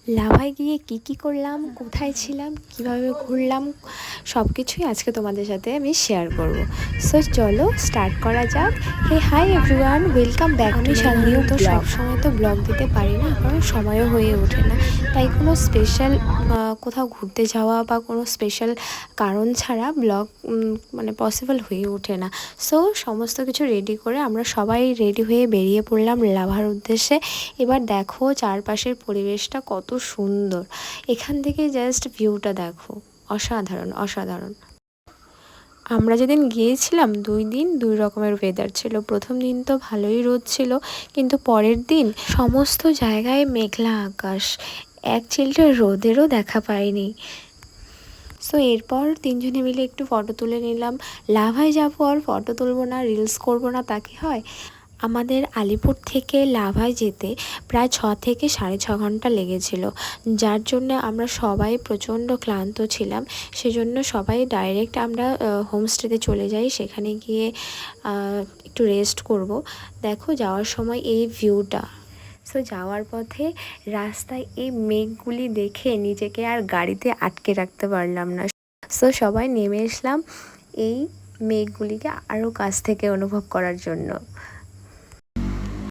লাভায় গিয়ে কি করলাম, কোথায় ছিলাম, কিভাবে ঘুরলাম, সব কিছুই আজকে তোমাদের সাথে আমি শেয়ার করব। সো চলো স্টার্ট করা যাক। হে হাই এভরিওয়ান, ওয়েলকাম ব্যাক। আমি সাধারণত সবসময় তো ব্লগ দিতে পারি না, কারণ সময়ও হয়ে ওঠে না। তাই কোনো স্পেশাল কোথাও ঘুরতে যাওয়া বা কোনো স্পেশাল কারণ ছাড়া ব্লগ মানে পসিবল হয়ে ওঠে না। সো সমস্ত কিছু রেডি করে আমরা সবাই রেডি হয়ে বেরিয়ে পড়লাম লাভার উদ্দেশ্যে। এবার দেখো চারপাশের পরিবেশটা কত সুন্দর, এখান থেকে জাস্ট ভিউটা দেখো, অসাধারণ অসাধারণ। আমরা যেদিন গিয়েছিলাম 2 দিন 2 রকমের ওয়েদার ছিল। প্রথম দিন তো ভালোই রোদ ছিল, কিন্তু পরের দিন সমস্ত জায়গায় মেঘলা আকাশ, এক চিলটে রোদেরও দেখা পাইনি। সো এরপর তিনজনে মিলে একটু ফটো তুলে নিলাম। লাভায় যাবো আর ফটো তুলবো না, রিলস করবো না, তা কি হয়? আমাদের আলিপুর থেকে লাভায় যেতে প্রায় 6 থেকে 6.5 ঘন্টা লেগেছিল, যার জন্য আমরা সবাই প্রচণ্ড ক্লান্ত ছিলাম। সেজন্য সবাই ডাইরেক্ট আমরা হোমস্টেতে চলে যাই, সেখানে গিয়ে একটু রেস্ট করব। দেখো যাওয়ার সময় এই ভিউটা। সো যাওয়ার পথে রাস্তায় এই মেঘগুলি দেখে নিজেকে আর গাড়িতে আটকে রাখতে পারলাম না। সো সবাই নেমে এসলাম এই মেঘগুলিকে আরও কাছ থেকে অনুভব করার জন্য।